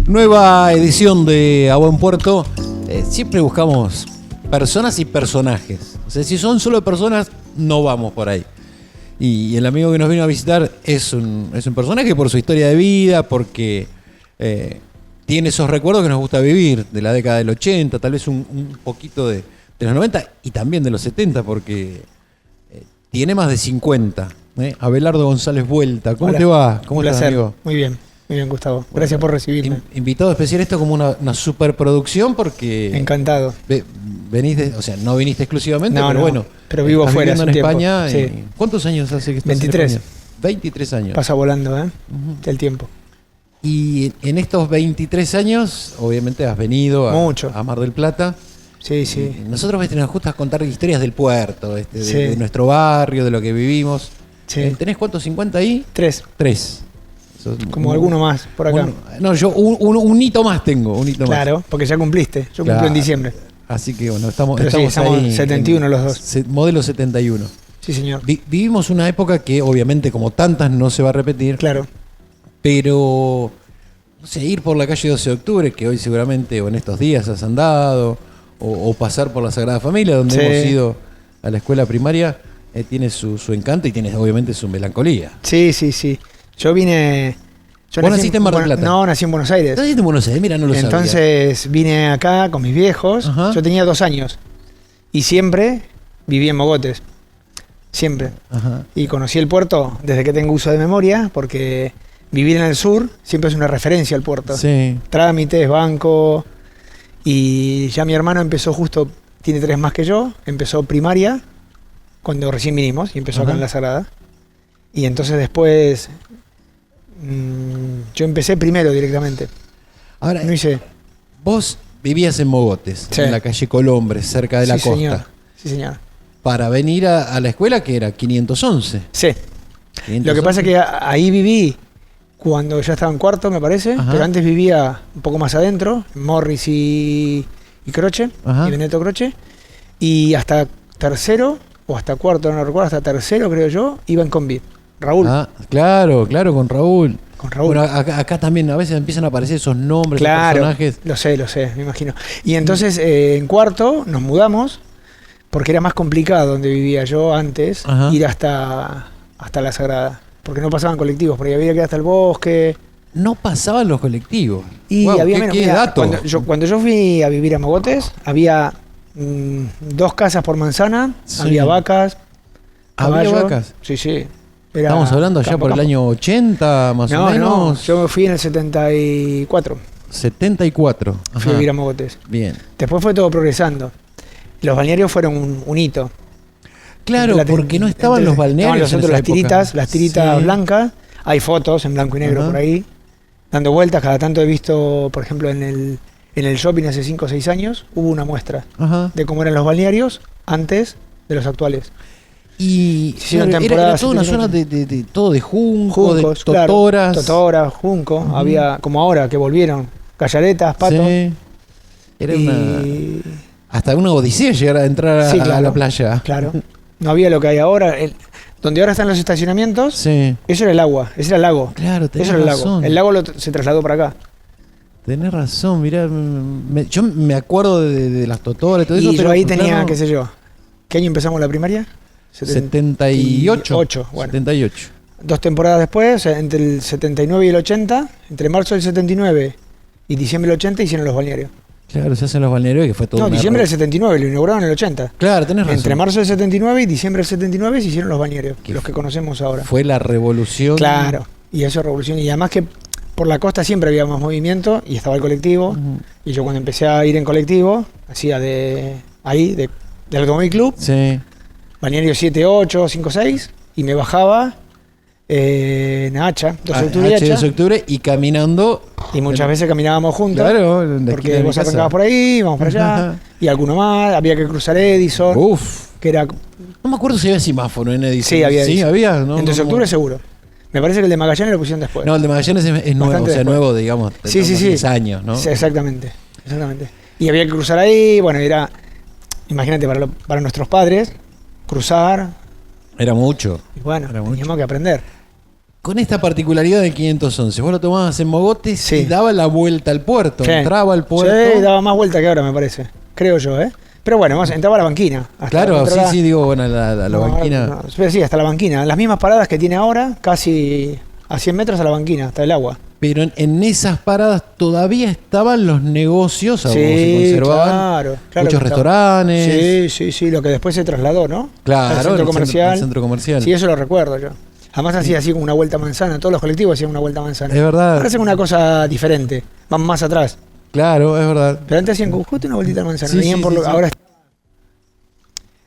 Nueva edición de A Buen Puerto. Siempre buscamos personas y personajes. O sea, si son solo personas, no vamos por ahí. Y el amigo que nos vino a visitar es un personaje por su historia de vida, porque tiene esos recuerdos que nos gusta vivir, de la década del 80, tal vez un poquito de los 90 y también de los 70, porque tiene más de 50. Abelardo González Vuelta, ¿cómo te va? ¿Cómo estás, amigo? Muy bien, Gustavo. Gracias por recibirme. Invitado especial, esto como una superproducción, porque... Encantado. O sea, no viniste exclusivamente, pero bueno. Pero vivo fuera hace en un tiempo. España. Sí. ¿Cuántos años hace que estás 23. en España? 23 años. Pasa volando, el tiempo. Y en estos 23 años, obviamente has venido a Mar del Plata. Sí, sí. Y nosotros nos gusta contar historias del puerto, de nuestro barrio, de lo que vivimos. Sí. ¿Tenés cuántos? ¿50 ahí? 3. Como alguno más por acá. Yo un hito más tengo, un hito más. Claro, porque ya cumpliste. Yo cumplo en diciembre. Así que bueno, estamos ahí 71 los dos. Modelo 71. Sí, señor. Vivimos una época que obviamente como tantas no se va a repetir. Claro. Pero, no sé, ir por la calle 12 de octubre, que hoy seguramente o en estos días has andado, o pasar por la Sagrada Familia, donde hemos ido a la escuela primaria, tiene su encanto y tiene obviamente su melancolía. Sí, sí, sí. Yo vine... ¿Vos naciste en Mar del Plata? No, nací en Buenos Aires. ¿Naciste en Buenos Aires? Mira, no lo sabía. Entonces vine acá con mis viejos. Ajá. Yo tenía 2 años. Y siempre viví en Mogotes. Siempre. Ajá. Y conocí el puerto desde que tengo uso de memoria, porque vivir en el sur siempre es una referencia al puerto. Sí. Trámites, banco. Y ya mi hermano empezó justo, tiene 3 más que yo, empezó primaria cuando recién vinimos y empezó acá en La Sagrada. Y entonces después... yo empecé primero directamente. Ahora, no hice. Vos vivías en Mogotes, en la calle Colombres, cerca de la costa. Señor. Sí, señor. Para venir a la escuela, que era 511. Sí. 511. Lo que pasa es que ahí viví cuando ya estaba en cuarto, me parece. Ajá. Pero antes vivía un poco más adentro, en Morris y Croce, y Benedetto Croce. Y hasta tercero, o hasta cuarto, no recuerdo, hasta tercero creo yo, iba en combi. Raúl. Claro, con Raúl. Con Raúl. Bueno, acá también a veces empiezan a aparecer esos nombres, claro, esos personajes. Lo sé, me imagino. Y entonces en cuarto nos mudamos, porque era más complicado donde vivía yo antes, ir hasta La Sagrada. Porque no pasaban colectivos, porque había que ir hasta el bosque. No pasaban los colectivos. Y había menos. ¿Qué dato? Cuando yo fui a vivir a Mogotes, había 2 casas por manzana, había vacas. ¿Había vacas? Sí. Estamos hablando allá por el año 80, más o menos. No, yo fui en el 74. 74. Fui a vivir a Mogotes. Bien. Después fue todo progresando. Los balnearios fueron un hito. Claro, porque no estaban los balnearios. Estaban las tiritas blancas. Hay fotos en blanco y negro por ahí, dando vueltas. Cada tanto he visto, por ejemplo, en el shopping hace 5 o 6 años, hubo una muestra de cómo eran los balnearios antes de los actuales. Y era toda una zona de todo de juncos, de totoras. Claro, totoras, junco. Había, como ahora, que volvieron, callaretas, patos. Sí. Era hasta una odisea llegar a entrar a la playa. Claro. No había lo que hay ahora. Donde ahora están los estacionamientos, eso era el agua, ese era el lago. Claro, tenés razón. razón. El lago se trasladó para acá. Tenés razón, mirá, yo me acuerdo de las totoras y todo eso. Y yo ahí tenía, qué sé yo, ¿qué año empezamos la primaria? 78. Bueno. 78. 2 temporadas después, o sea, entre el 79 y el 80, entre marzo del 79 y diciembre del 80 hicieron los balnearios. Claro, se hacen los balnearios, que fue todo. No, diciembre del 79, lo inauguraron en el 80. Claro, tenés razón. Entre marzo del 79 y diciembre del 79 se hicieron los balnearios, los que conocemos ahora. Fue la revolución. Claro, y eso es revolución. Y además que por la costa siempre había más movimiento y estaba el colectivo. Y yo cuando empecé a ir en colectivo, hacía del Automóvil Club, balneario 7, 8, 5, 6, y me bajaba en Hacha, 12 de octubre y Hacha. 12 de octubre y caminando. Y muchas veces caminábamos juntos. Claro, porque vos arrancabas por ahí, vamos para allá. Y alguno más, había que cruzar Edison. Que era... No me acuerdo si había semáforo en Edison. Sí, había. Sí, había. No, en 12 de octubre seguro. Me parece que el de Magallanes lo pusieron después. No, el de Magallanes es nuevo, o sea, nuevo, digamos. Sí. 10 años, ¿no? Sí, exactamente. Y había que cruzar ahí, bueno, era... imagínate, para nuestros padres, cruzar. Era mucho. Y bueno, Era teníamos mucho. que aprender. Con esta particularidad del 511, vos lo tomabas en mogotes Sí. y daba la vuelta al puerto. Sí. Entraba al puerto. Sí, daba más vuelta que ahora, me parece. Creo yo, ¿eh? Pero bueno, entraba a la banquina. Claro, sí, digo, bueno, la banquina. No, pero sí, hasta la banquina. Las mismas paradas que tiene ahora, casi a 100 metros a la banquina, hasta el agua. Pero en esas paradas todavía estaban los negocios, o sea, se conservaban claro, muchos que restaurantes. Sí, lo que después se trasladó, ¿no? Claro, Al centro comercial. el centro comercial. Sí, eso lo recuerdo yo. Además hacía así como una vuelta a manzana, todos los colectivos hacían una vuelta a manzana. Es verdad. Ahora hacen una cosa diferente, van más atrás. Claro, es verdad. Pero antes hacían justo una vueltita a manzana. Sí, Venían sí, por sí, lo, sí. ahora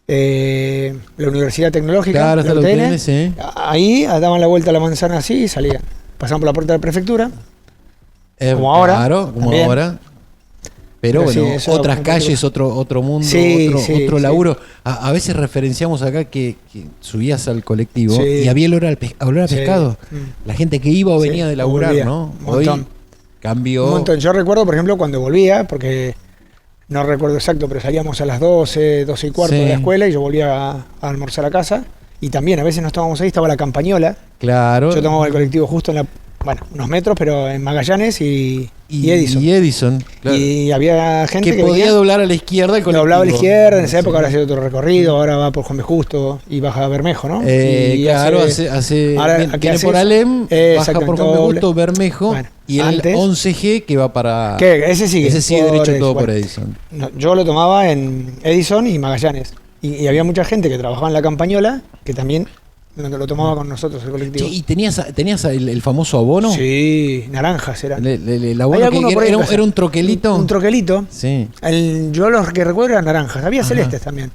la Universidad Tecnológica, Claro, está la la UTN, UTN, sí. ahí daban la vuelta a la manzana así y salían. Pasaban por la puerta de la prefectura. Como ahora, Claro, como también. ahora. Pero Pero bueno, sí, eso otras era calles, otro mundo, Sí, otro sí. laburo. A veces referenciamos acá que subías al colectivo Sí. y había el olor olor a Sí. pescado. Mm. La gente que iba o Sí, venía de laburar, volvía. ¿no? Un Hoy montón. cambió. Un montón. Yo recuerdo, por ejemplo, cuando volvía, porque no recuerdo exacto, pero salíamos a las 12 y cuarto Sí. de la escuela y yo volvía a almorzar a casa. Y también a veces no estábamos ahí, estaba la Campañola. Claro. Yo tomaba el colectivo justo en unos metros, pero en Magallanes y Edison. Y Edison, claro. Y había gente que que podía venía, doblar a la izquierda el colectivo. doblaba a la izquierda, en esa Sí. época ahora hace otro recorrido, ahora va por Juan B. Justo y baja a Bermejo, ¿no? Y Claro, hace ahora, viene ¿qué hace por eso? Alem, baja Exacto, por Juan B. doble. Justo, Bermejo, Bueno, y el antes- 11G que va para... Que ese sigue por derecho Edison. todo por Bueno, Edison. no, yo lo tomaba en Edison y Magallanes. Y había mucha gente que trabajaba en la Campañola que también lo tomaba con nosotros el colectivo. Che, ¿y tenías el famoso abono? Sí, naranjas eran. El Hay abono alguno que por ahí en casa. era un troquelito. Un troquelito. Sí. Yo los que recuerdo eran naranjas. Había Ajá. celestes también.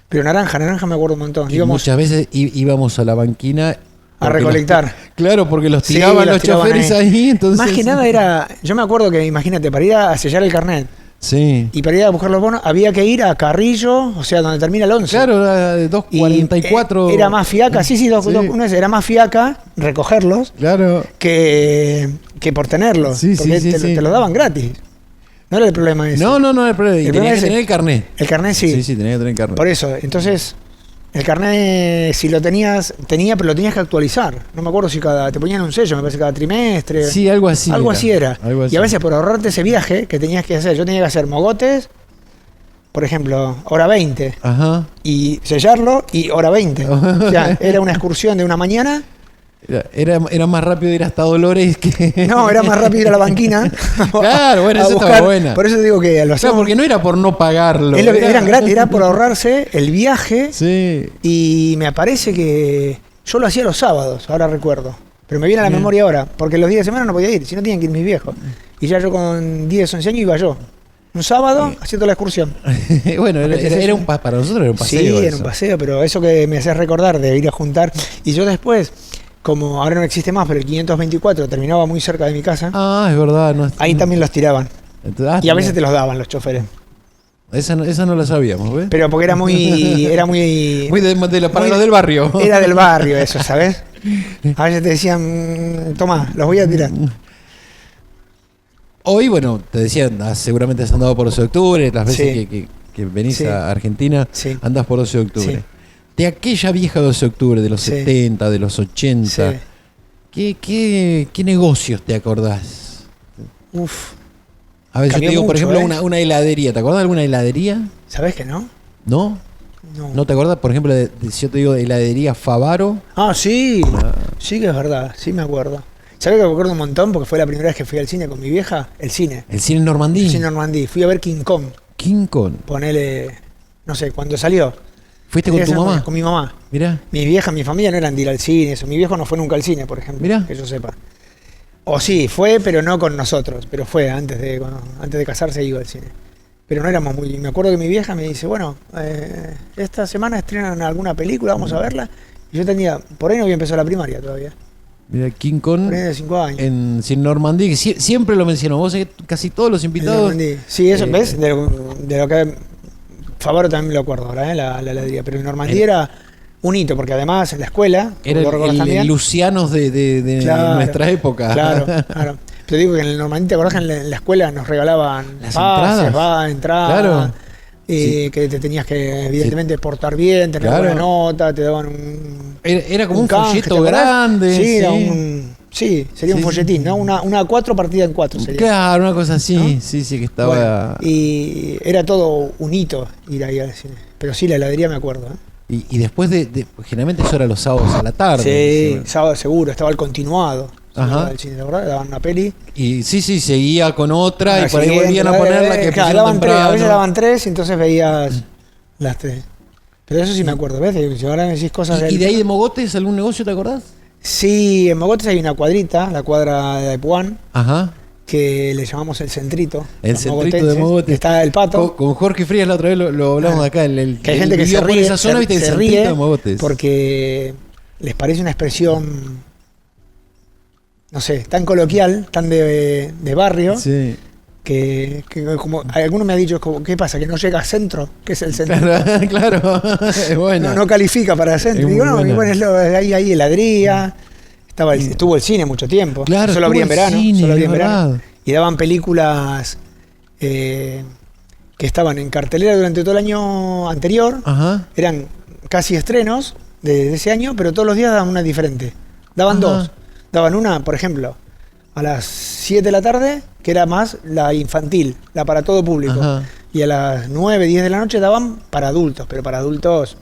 Pero naranja me acuerdo un montón. Y Íbamos muchas veces íbamos a la banquina a porque recolectar. claro, porque los Sí, tiraban los los tiraban choferes ahí. ahí. Entonces, Más que nada era. Yo me acuerdo que, imagínate, para ir a sellar el carnet Sí. y para ir a buscar los bonos, había que ir a Carrillo, o sea, donde termina el 11. Claro, era de Y, 2.44. era más fiaca, sí, era más fiaca recogerlos Claro. que por tenerlos. Sí, sí, porque sí, sí. te los daban gratis. No era el problema ese. No, el problema. Y El tenía problema que es tener el carnet. El carnet sí. Sí, tenía que tener el carnet. Por eso, entonces, el carnet, si lo pero lo tenías que actualizar. No me acuerdo si te ponían un sello, me parece cada trimestre. Sí, algo así. Algo así era. Algo así. Y a veces por ahorrarte ese viaje que tenías que hacer, yo tenía que hacer mogotes, por ejemplo, hora 20, Ajá. y sellarlo y hora 20. O sea, era una excursión de una mañana. Era más rápido ir hasta Dolores que. No, era más rápido ir a la banquina. Claro, bueno, a eso estaba buena. Por eso te digo que lo O sea, hacíamos. porque no era por no pagarlo. Eran gratis, era por ahorrarse el viaje. Sí. Y me parece que yo lo hacía los sábados, ahora recuerdo. Pero me viene a la Bien. memoria ahora, porque los días de semana no podía ir, si no tenían que ir mis viejos. Y ya yo con 10, 11 años iba yo. Un sábado haciendo la excursión. Bueno, era para nosotros era un paseo. Sí, era eso. un paseo, pero eso que me haces recordar de ir a juntar. Y yo después, como ahora no existe más, pero el 524 terminaba muy cerca de mi casa, Ah, es verdad. No, ahí también los tiraban. Entonces, Y a veces te los daban los choferes. esa no la sabíamos, ¿ves? Pero porque era muy... Muy para muy- los del barrio. Era del barrio eso, ¿sabes? A veces te decían, toma, los voy a tirar. Hoy, bueno, te decían, seguramente has andado por 12 de octubre, las veces Sí. que venís Sí. a Argentina, Sí. andás por 12 de octubre. Sí. De aquella vieja 12 de octubre, de los Sí. 70, de los 80, Sí. ¿qué negocios te acordás? Uf, A ver, yo te Cambió digo, por mucho, ejemplo, una heladería. ¿Te acordás de alguna heladería? ¿sabés que no? ¿No? No. ¿No te acordás, por ejemplo, si yo te digo de heladería Favaro? Ah, sí. Sí que es verdad, sí me acuerdo. ¿Sabés que me acuerdo un montón? Porque fue la primera vez que fui al cine con mi vieja. El cine. El cine Normandí. El cine Normandí. Fui a ver King Kong. King Kong. Ponele, no sé, cuando salió. ¿Fuiste con tu mamá? Con mi mamá. Mirá. Mi vieja, mi familia no eran de ir al cine. Eso. Mi viejo no fue nunca al cine, por ejemplo. Mirá. Que yo sepa. O sí, fue, pero no con nosotros. Pero fue, antes de casarse iba al cine. Pero no éramos muy... Me acuerdo que mi vieja me dice, bueno, esta semana estrenan alguna película, vamos a verla. Y yo tenía... Por ahí no había empezado la primaria todavía. Mirá, King Kong Por ahí de 5 años. en Cine Normandí, que siempre lo menciono. Vos sabés que casi todos los El invitados... Normandí. Sí, eso, eh, ¿ves? De lo que... Favaro también me lo acuerdo ahora, la heladería. Pero el Normandí era un hito, porque además en la escuela... Era lo recuerdas el también, Lucianos de Claro, nuestra época. Claro, claro. Te digo que en el Normandí, ¿te acordás que en la escuela nos regalaban Las pases, entradas. entradas? Claro. que te tenías que, evidentemente, portar bien, tener buena nota, te daban un... Era como un canje, folleto grande. Sí, era sería un folletín, ¿no? Una A4 partida en 4 sería. Claro, una cosa así, ¿no? sí, que estaba... Bueno, y era todo un hito ir ahí al cine. Pero sí, la heladería me acuerdo, Y después generalmente eso era los sábados a la tarde. Sí, sábado seguro, estaba el continuado. Al cine, ¿de verdad? Daban una peli. Y sí, seguía con otra y por ahí volvían a poner la que claro, daban tres, a veces daban 3 y entonces veías las 3. Pero eso sí me acuerdo, ¿ves? Si ahora me decís cosas ¿Y de ahí de Mogotes algún negocio, te acordás? Sí, en Mogotes hay una cuadrita, la cuadra de Puan, que le llamamos el centrito. El centrito de Mogotes. Está el Pato. Con Jorge Frías la otra vez lo hablamos de acá. Que hay gente que se ríe, por esa zona, ¿viste? se ríe de Mogotes. Porque les parece una expresión, no sé, tan coloquial, tan de barrio. Sí. Que como alguno me ha dicho, ¿qué pasa? ¿Que no llega a centro? ¿Qué es el centro? Claro, es bueno. No califica para centro. Digo, no, y bueno, ahí heladería. Estuvo el cine mucho tiempo. Claro, solo abría en verano. Cine, solo abría en verano. Y daban películas que estaban en cartelera durante todo el año anterior. Eran casi estrenos de ese año, pero todos los días daban una diferente. Daban dos. Daban una, por ejemplo, a las 7 de la tarde, que era más la infantil, la para todo público. Y a las 9, 10 de la noche daban para adultos, pero para adultos...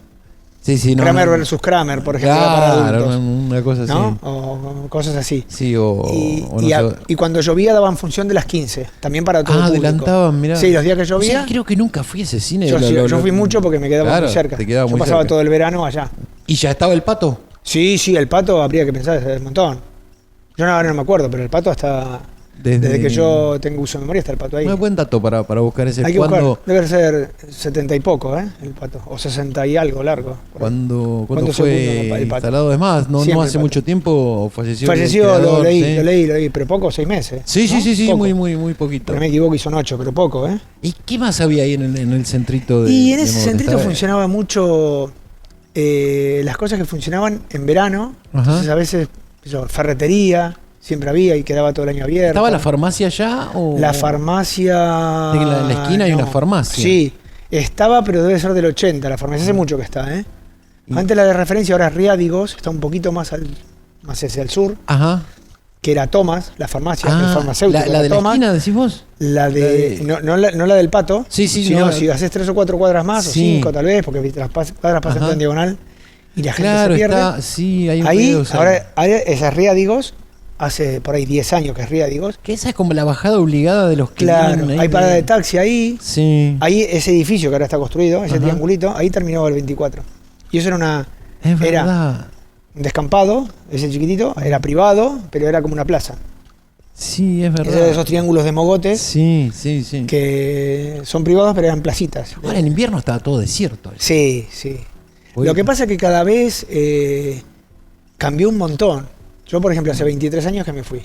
Sí, Kramer versus Kramer, por ejemplo, para adultos. Una cosa así. ¿No? O cosas así. Sí, y cuando llovía daban función de las 15, también para todo público. Adelantaban, mirá. Sí, los días que llovía... O sea, creo que nunca fui a ese cine. Yo fui mucho porque me quedaba muy cerca. Yo pasaba todo el verano allá. ¿Y ya estaba el Pato? Sí, el Pato habría que pensar, es un montón. Yo ahora no me acuerdo, pero el Pato hasta... Desde que yo tengo uso de memoria está el Pato ahí. No es buen dato para buscar ese. Hay que buscar. Debe ser 70 y poco, el Pato. O 60 y algo largo. ¿Cuándo fue el Pato? Instalado? Es más, no hace mucho tiempo falleció. Lo leí, pero poco, 6 meses. Sí, muy poquito. No me equivoco y son 8, pero poco, ¿Y qué más había ahí en el centrito de... Y en ese centrito funcionaba mucho las cosas que funcionaban en verano. Entonces a veces, ferretería... Siempre había y quedaba todo el año abierto. ¿Estaba la farmacia allá? La farmacia... En la esquina hay una farmacia. Sí, estaba, pero debe ser del 80. La farmacia hace mucho que está, Antes la de referencia, ahora es Riádigos, está un poquito más hacia el sur. Que era Tomás, la farmacia, el farmacéutico. ¿La de Tomás, la esquina, decís vos? No la del Pato. Sino si haces 3 o 4 cuadras más, o 5 tal vez, porque las cuadras pasan en diagonal y la gente se pierde. Hay un ahí, ahora esas Riádigos, hace por ahí 10 años que es Riádigos. Que esa es como la bajada obligada de los que Claro, hay parada de taxi ahí. Sí. Ahí ese edificio que ahora está construido, ese triangulito, ahí terminaba el 24. Y eso era era un descampado, ese chiquitito, era privado, pero era como una plaza. Sí, es verdad. Ese de esos triángulos de Mogotes. Sí. Que son privados, pero eran placitas. Ahora en invierno estaba todo desierto. Sí. Lo que pasa es que cada vez cambió un montón. Yo, por ejemplo, hace 23 años que me fui.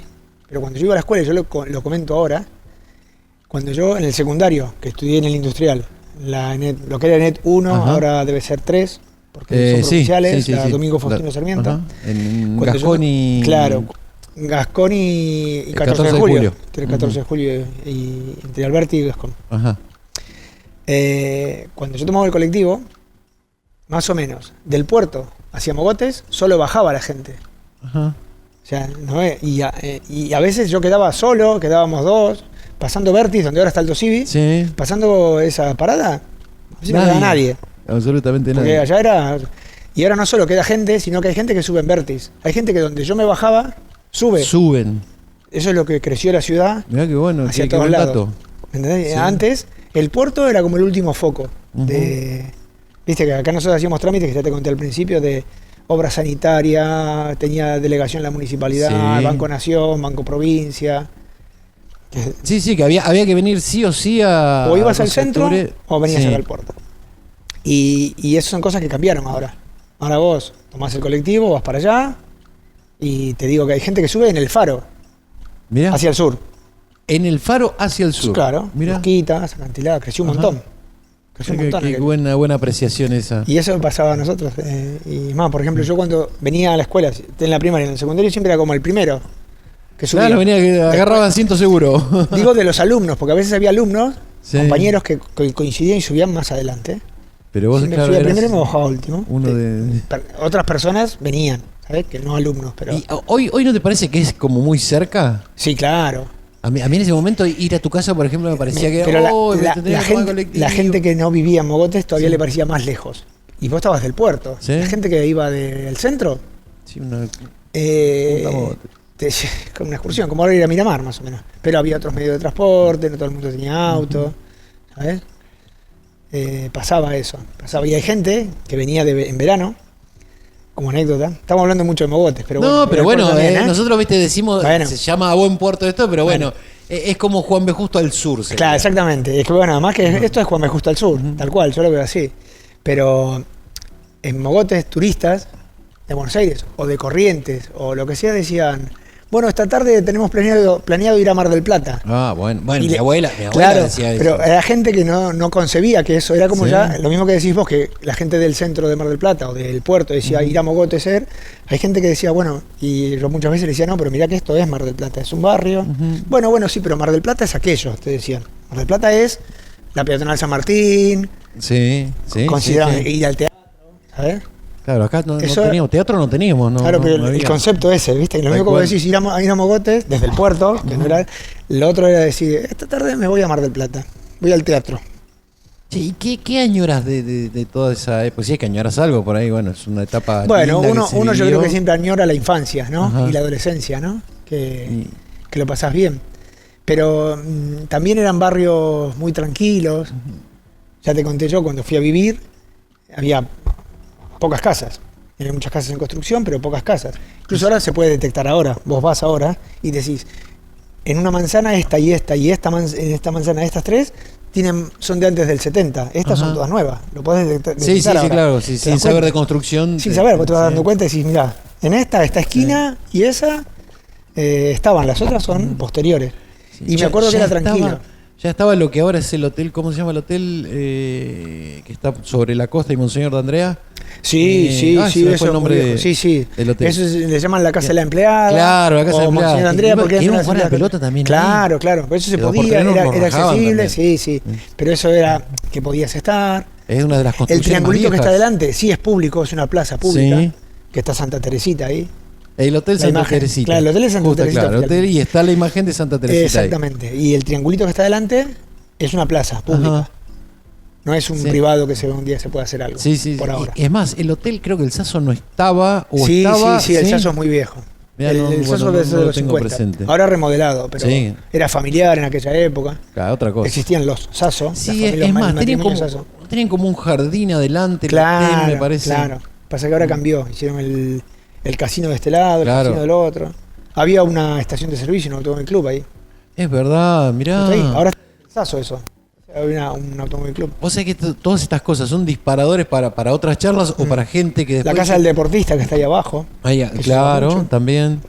Pero cuando yo iba a la escuela, yo lo comento ahora, cuando yo en el secundario, que estudié en el industrial, lo que era NET 1, ahora debe ser 3, porque son provinciales, Domingo Faustino Sarmiento. En Gasconi. Claro, Gasconi y 14 de julio. Entre el 14 de julio y entre Alberti y Gascón. Cuando yo tomaba el colectivo, más o menos, del puerto hacia Mogotes, solo bajaba la gente. O sea, y a veces yo quedaba solo, quedábamos 2, pasando Vertis, donde ahora está el Dosivi, pasando esa parada, no quedaba nadie. Absolutamente porque nadie. Allá era. Y ahora no solo queda gente, sino que hay gente que sube en Vertis. Hay gente que donde yo me bajaba, suben. Eso es lo que creció la ciudad. Mirá qué bueno, hacia todos lados. ¿Entendés? Antes, el puerto era como el último foco. Viste que acá nosotros hacíamos trámites, que ya te conté al principio, de obra sanitaria, tenía delegación la municipalidad, Banco Nación, Banco Provincia. Sí, que había que venir sí o sí a... O ibas al centro o venías acá al puerto. Y esas son cosas que cambiaron ahora. Ahora vos tomás el colectivo, vas para allá y te digo que hay gente que sube en el Faro, hacia el sur. En el Faro hacia el sur. Claro, Mosquitas, Acantilada, creció un montón. Qué buena apreciación esa. Y eso pasaba a nosotros. Y más, por ejemplo, yo cuando venía a la escuela, en la primaria, en el secundario, siempre era como el primero que subía. Claro, venía que agarraban asiento seguro. Digo de los alumnos, porque a veces había alumnos compañeros que coincidían y subían más adelante. Pero vos, siempre claro, fui a primero y me bajaba último. Uno otras personas venían, ¿sabes? Que no alumnos. Pero... ¿Y hoy no te parece que es como muy cerca? Sí, claro. A mí en ese momento ir a tu casa, por ejemplo, me parecía que... Pero la gente que no vivía en Mogotes todavía le parecía más lejos. Y vos estabas del puerto. ¿Sí? La gente que iba del centro... Sí, con una excursión, como ahora ir a Miramar, más o menos. Pero había otros medios de transporte, no todo el mundo tenía auto, ¿sabes? Pasaba eso. Y hay gente que venía en verano, como anécdota. Estamos hablando mucho de Mogotes, pero bueno. No, pero bueno, también, nosotros, viste, decimos, bueno, se llama a buen puerto esto, pero bueno, es como Juan B. Justo al sur. Claro, sería. Exactamente. Es que bueno, además que esto es Juan B. Justo al sur, tal cual, yo lo veo así. Pero en Mogotes, turistas de Buenos Aires, o de Corrientes, o lo que sea, decían... Bueno, esta tarde tenemos planeado ir a Mar del Plata. Ah, bueno, mi abuela claro, decía eso. Pero era gente que no concebía que eso era como ya, lo mismo que decís vos, que la gente del centro de Mar del Plata o del puerto decía ir a Mogotes. Hay gente que decía, bueno, y yo muchas veces le decía, no, pero mirá que esto es Mar del Plata, es un barrio. Bueno, sí, pero Mar del Plata es aquello, te decían. Mar del Plata es la peatonal San Martín. Sí. Consideraban ir al teatro, ¿sabes? Claro, acá no teníamos, teatro no teníamos, ¿no? Claro, pero no el concepto ese, ¿viste? Lo único que vos decís, ir a Mogotes, desde el puerto, que no era. Lo otro era decir, esta tarde me voy a Mar del Plata, voy al teatro. Sí, ¿y qué añoras de toda esa época? Si es que añoras algo por ahí, bueno, es una etapa. Bueno, uno yo creo que siempre añora la infancia, ¿no? Ajá. Y la adolescencia, ¿no? Que lo pasás bien. Pero también eran barrios muy tranquilos. Ya te conté yo, cuando fui a vivir, había pocas casas. Hay muchas casas en construcción, pero pocas casas. Incluso ahora se puede detectar ahora. Vos vas ahora y decís, en una manzana esta y esta, y en esta manzana estas tres son de antes del 70. Estas son todas nuevas. Lo podés detectar. Sí, claro. Sí, sin saber de construcción. Sin saber, vos te vas dando cuenta y decís, mirá, en esta esquina y esa estaban. Las otras son posteriores. Sí. Y me acuerdo que era tranquilo. Ya estaba lo que ahora es el hotel, ¿cómo se llama el hotel? Que está sobre la costa y Monseñor de Andrea. Sí, eso fue el nombre del hotel. Eso le llaman la casa de la empleada. Claro, la casa de la empleada. Monseñor de Andrea, porque era un jugar de pelota también. Claro, por eso se podía, era accesible, sí. Pero eso era que podías estar. Es una de las construcciones. El triangulito que está adelante, sí es público, es una plaza pública, que está Santa Teresita ahí. El Hotel Santa Teresita. Claro, el Hotel es Santa Teresita. Claro, el hotel, y está la imagen de Santa Teresita. Exactamente. Ahí. Y el triangulito que está adelante es una plaza pública. Ajá. No es un privado que un día se puede hacer algo. Sí. Por ahora. Es más, el hotel creo que el Sasso no estaba. O sí, estaba, sí, el Sasso es muy viejo. Mirá, el Sasso debe ser de los 50. Presente. Ahora remodelado, pero era familiar en aquella época. Claro, otra cosa. Existían los Sasso. Sí, es más, tenían como un jardín adelante, claro, me parece. Claro. Pasa que ahora cambió. Hicieron el casino de este lado, el casino del otro. Había una estación de servicio, un automóvil club ahí. Es verdad, mirá. Ahora está el Sasso eso. Había un automóvil club. O sea que todas estas cosas son disparadores para otras charlas o para gente que después... La casa del deportista que está ahí abajo. Claro, también.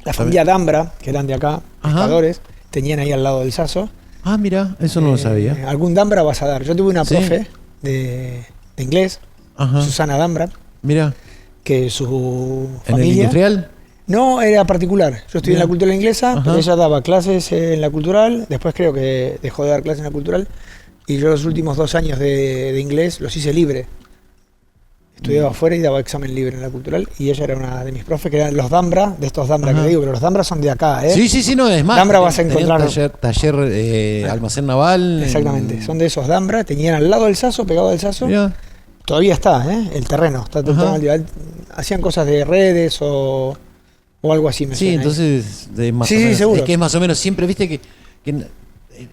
La familia Dambra, que eran de acá, pescadores, tenían ahí al lado del Sasso. Ah, mira, eso no lo sabía. Algún Dambra vas a dar. Yo tuve una profe de inglés, Susana Dambra. Mira. Que su familia... ¿En el industrial? No, era particular. Yo estudié en la cultural inglesa, pero ella daba clases en la cultural, después creo que dejó de dar clases en la cultural, y yo los últimos 2 años de inglés los hice libre. Estudiaba afuera y daba examen libre en la cultural, y ella era una de mis profes, que eran los Dambra, de estos Dambra que te digo, pero los Dambra son de acá, ¿eh? Sí, no, es más. Dambra vas a encontrar... Taller almacén naval. Exactamente, son de esos Dambra, tenían al lado del Sasso, pegado al Sasso. Todavía está, el terreno, está totalmente... Hacían cosas de redes o algo así, me suena. Entonces, más o menos, seguro. Es que es más o menos, siempre, viste que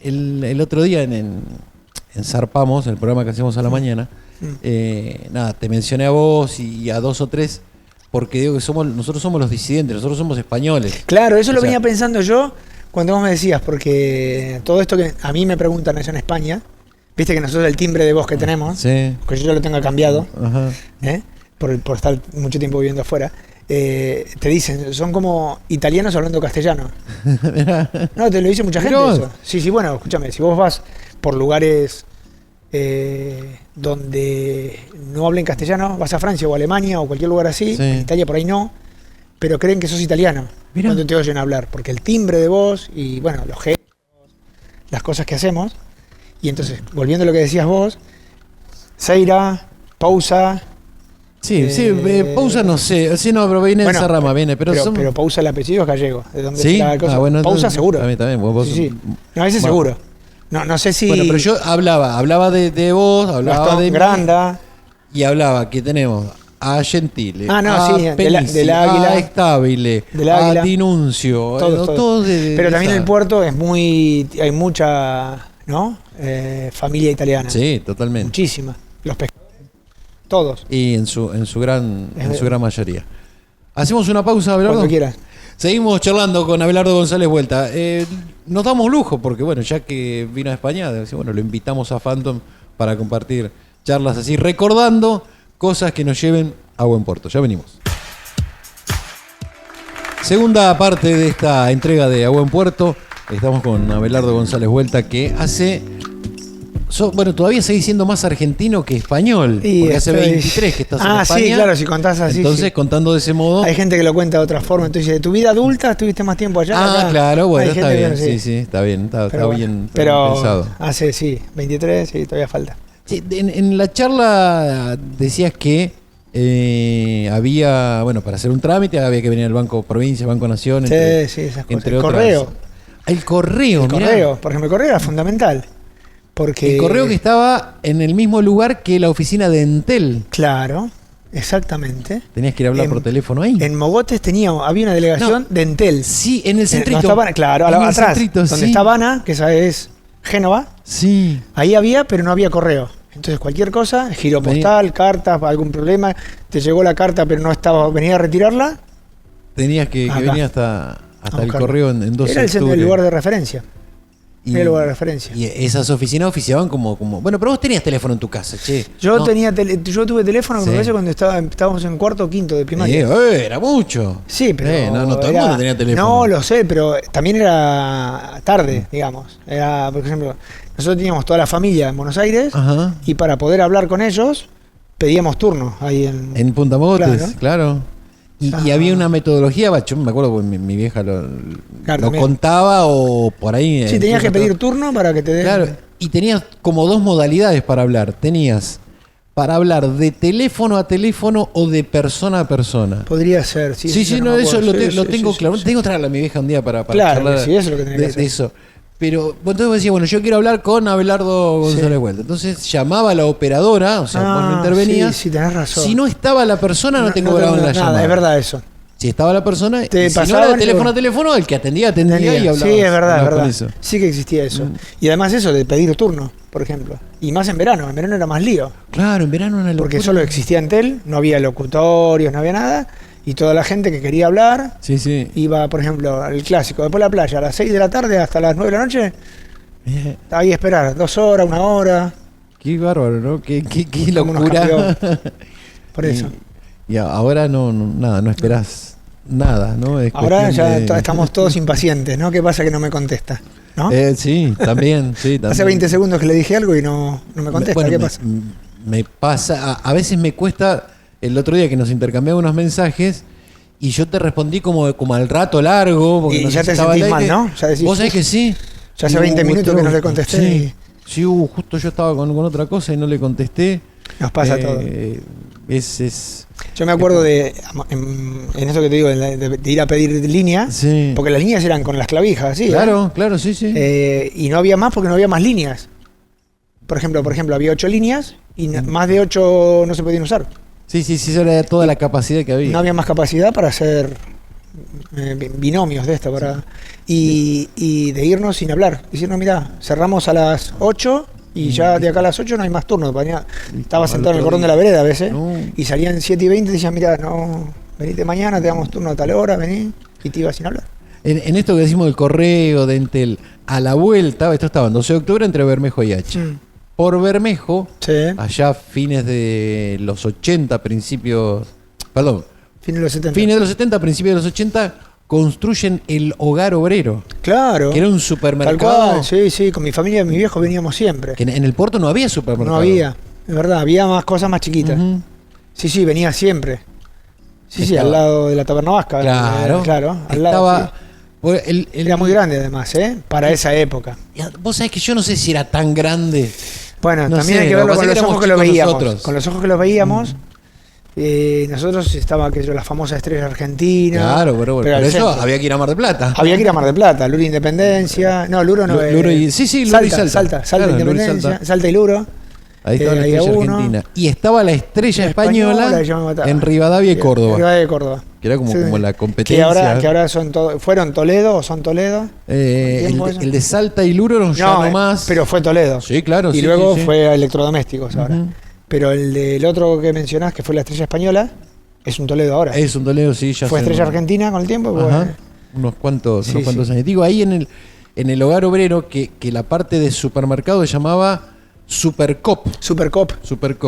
el otro día en Zarpamos, el programa que hacemos a la mañana, te mencioné a vos y a 2 o 3, porque digo que nosotros somos los disidentes, nosotros somos españoles. Claro, eso lo venía pensando yo cuando vos me decías, porque todo esto que a mí me preguntan allá en España, viste que nosotros el timbre de voz que tenemos, que yo ya lo tengo cambiado, por estar mucho tiempo viviendo afuera, te dicen, son como italianos hablando castellano. No, te lo dice mucha gente eso. Sí, bueno, escúchame, si vos vas por lugares donde no hablen castellano, vas a Francia o Alemania o cualquier lugar así, en Italia por ahí no, pero creen que sos italiano cuando te oyen hablar, porque el timbre de voz y bueno, los gestos, las cosas que hacemos. Y entonces, volviendo a lo que decías vos, Seira, Pousa. Sí, Pousa no sé. Sí, no, pero viene de esa rama, viene. Pero Pousa el apellido es gallego. ¿De dónde ¿Sí? será la cosa? Bueno, Pousa seguro. También. Sí. No, ese seguro. No sé si... Bueno, pero yo hablaba de vos, hablaba Gastón, de Granda. Y hablaba que tenemos a Gentile, Penisi, del Águila, a Estabile, a Dinuncio, todos pero también el puerto es hay mucha, ¿no? Familia italiana. Sí, totalmente. Muchísima. Los pescadores, todos. Y en su gran mayoría. Hacemos una pausa, Abelardo. Cuando quieras. Seguimos charlando con Abelardo González Vuelta. Nos damos lujo porque, bueno, ya que vino a España, lo invitamos a Phantom para compartir charlas así, recordando cosas que nos lleven a buen puerto. Ya venimos. Segunda parte de esta entrega de A Buen Puerto. Estamos con Abelardo González Vuelta, que hace... todavía seguís siendo más argentino que español. Porque hace 23 que estás en España. Sí, claro, si contás así. Entonces, contando de ese modo... Hay gente que lo cuenta de otra forma. Entonces, de tu vida adulta, estuviste más tiempo allá. Acá. Claro, bueno, está bien. Sí, está bien. Está bien pensado. Hace, 23, sí, todavía falta. Sí, en la charla decías que había, para hacer un trámite había que venir al Banco Provincia, Banco Nación, esas cosas. El correo. El correo, por ejemplo, el correo era fundamental. Porque el correo que estaba en el mismo lugar que la oficina de Entel. Claro, exactamente. Tenías que ir a hablar por teléfono ahí. En Mogotes había una delegación de Entel. Sí, en el centrito. Atrás, donde está Habana, que esa es Génova. Sí. Ahí había, pero no había correo. Entonces cualquier cosa, giro postal, cartas, algún problema, te llegó la carta pero no estaba, venía a retirarla. Tenías que venir hasta el correo en 12 Era el lugar de referencia. Era el lugar de referencia. Y esas oficinas oficiaban como... Bueno, pero vos tenías teléfono en tu casa, che. Yo tuve teléfono, me parece, cuando estábamos en cuarto o quinto de primaria. Era mucho. Sí, pero... no todo el mundo tenía teléfono. No, lo sé, pero también era tarde, digamos. Era, por ejemplo, nosotros teníamos toda la familia en Buenos Aires. Ajá. Y para poder hablar con ellos, pedíamos turno ahí en Punta Mogotes, claro. Y había una metodología, yo me acuerdo porque mi vieja lo contaba o por ahí. Sí, tenías que pedir turno para que te den. Claro, y tenías como dos modalidades para hablar. Tenías para hablar de teléfono a teléfono o de persona a persona. Podría ser, sí. Sí, eso lo tengo claro. Tengo que traerle a mi vieja un día para charlar eso es lo que tenía que hacer. De eso. Pero entonces decía, yo quiero hablar con Abelardo González Vuelta. Entonces vamos a la operadora, vos no intervenías. Sí, tenés razón. Si no estaba la persona, no tengo grabado en la llamada. Es verdad eso. Si estaba la persona, si no era de teléfono a teléfono, el que atendía y hablaba. Sí, es verdad. Sí que existía eso. Y además eso de pedir turno, por ejemplo. Y más en verano era más lío. Claro, en verano era locura. Porque solo existía Entel, no había locutorios, no había nada. Y toda la gente que quería hablar iba, por ejemplo, al clásico, después de la playa, a las 6 de la tarde hasta las 9 de la noche. Estaba ahí a esperar, 2 horas, 1 hora. Qué bárbaro, ¿no? Qué locura. Por eso. Y ahora no esperás nada, ¿no? Ahora ya estamos todos impacientes, ¿no? ¿Qué pasa que no me contesta? ¿No? Sí, también. Hace 20 segundos que le dije algo y no me contesta. ¿Qué pasa? Me pasa, a veces me cuesta. El otro día que nos intercambiamos unos mensajes y yo te respondí como al rato largo. Porque y ya te sentís mal, ¿no? Ya decís, vos sabés que sí. Ya hace 20 minutos que no le contesté. Sí, justo yo estaba con otra cosa y no le contesté. Nos pasa todo. Yo me acuerdo en eso que te digo, de ir a pedir líneas, porque las líneas eran con las clavijas, ¿sí? Claro, sí. Y no había más porque no había más líneas. Por ejemplo, había 8 líneas y más de 8 no se podían usar. Sí, eso era toda la capacidad que había. No había más capacidad para hacer binomios de esto. Y de irnos sin hablar. Diciendo, mira, cerramos a las 8 y ya de acá a las 8 no hay más turno. Estaba sentado en el cordón de la vereda a veces y salían 7:20 y decían, mira, venite mañana, te damos turno a tal hora, vení. Y te iba sin hablar. En esto que decimos del correo, de Entel, a la vuelta, esto estaba en 12 de octubre entre Bermejo y H. Por Bermejo, allá fines de los 80, principios de los 70, principios de los 80, construyen el Hogar Obrero. Claro. Que era un supermercado. Tal cual, sí, con mi familia y mi viejo veníamos siempre. Que en el puerto no había supermercado. No había, es verdad, había más cosas más chiquitas. Sí, venía siempre. Sí, al lado de la Taberna Vasca. Claro. Al lado, Era muy grande además, para esa época. Vos sabés que yo no sé si era tan grande. Bueno, no también sé, hay que verlo con los ojos que lo veíamos. Nosotros. Con los ojos que lo veíamos. Nosotros estaba la famosa Estrella Argentina. Claro, pero eso había que ir a Mar del Plata. Había que ir a Mar del Plata, Luro Independencia. No, Luro no. Luro y, sí, Luro y Salta. Salta Independencia, Salta y Luro. Ahí estaba la Estrella Argentina. Y estaba la Estrella Española en Rivadavia y Córdoba. Rivadavia y Córdoba. Que era como la competencia. Que ahora fueron Toledo o son Toledo. El de Salta y Luro ya no más. Pero fue Toledo. Sí, claro. Y luego fue a Electrodomésticos ahora. Pero el del otro que mencionás, que fue la Estrella Española, es un Toledo ahora. Es un Toledo, sí, ya fue Estrella Argentina con el tiempo. Unos cuantos años. Digo, ahí en el Hogar Obrero, que la parte de supermercado se llamaba Supercop. Supercop.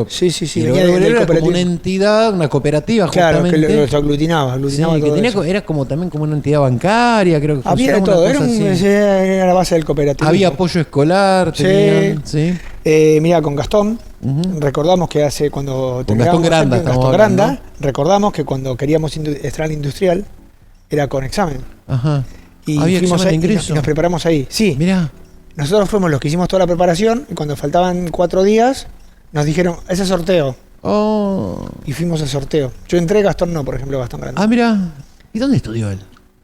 Sí. Y el Hogar Obrero era como una entidad, una cooperativa, justamente. Claro, que los aglutinaba todo era también como una entidad bancaria, creo que había de todo, era la base del cooperativismo. Había apoyo escolar, tenían, Mira, con Gastón, recordamos que cuando con Gastón Granda, recordamos que cuando queríamos entrar al industrial, era con examen. Ajá. Y había fuimos examen de ahí, ingreso. y nos preparamos ahí. Sí. Mirá. Nosotros fuimos los que hicimos toda la preparación y cuando faltaban 4 días nos dijeron, ese sorteo. Oh. Y fuimos al sorteo. Yo entré, Gastón no, por ejemplo, Gastón Grande. Ah, mira. ¿Y dónde estudió él?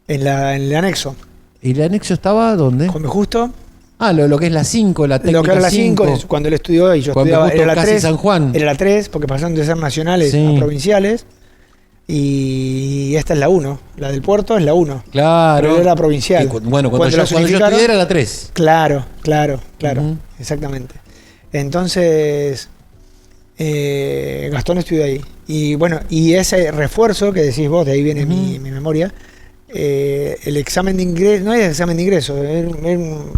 En el anexo. ¿Y el anexo estaba dónde? Con Justo. Ah, lo que es la 5, la técnica 5. Lo que era la 5, cuando él estudió y yo estudiaba, era la 3. San Juan. Era la 3, porque pasaron de ser nacionales a provinciales. Y esta es la 1. La del puerto es la 1. Claro. Pero era la provincial. Cuando yo estudié era la 3. Claro. Exactamente. Entonces, Gastón estudió ahí. Y bueno, y ese refuerzo que decís vos, de ahí viene mi memoria, el examen de ingreso, no era examen de ingreso, era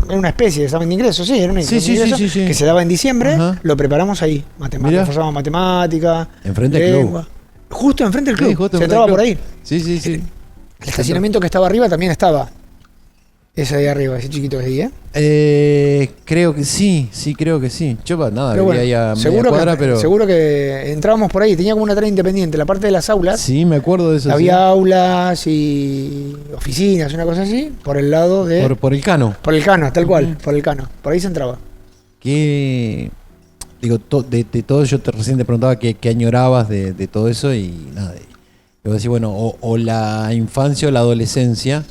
una especie de examen de ingreso, era un examen de ingreso que se daba en diciembre, lo preparamos ahí, reforzamos matemática, enfrente del club. Justo enfrente del club, se entraba por ahí. Sí. El estacionamiento que estaba arriba también estaba. Ese de arriba, ese chiquito que es ahí, creo que sí, creo que sí. Yo nada, pero bueno, vivía ahí a seguro media cuadra, pero... Seguro que entrábamos por ahí, tenía como una tarea independiente, la parte de las aulas. Sí, me acuerdo de eso. Había aulas y oficinas, una cosa así, por el lado de... Por el Cano. Por el Cano, tal cual, por el Cano. Por ahí se entraba. Digo, de todo, yo recién te preguntaba qué añorabas de todo eso y nada. Yo decía, bueno, o la infancia o la adolescencia.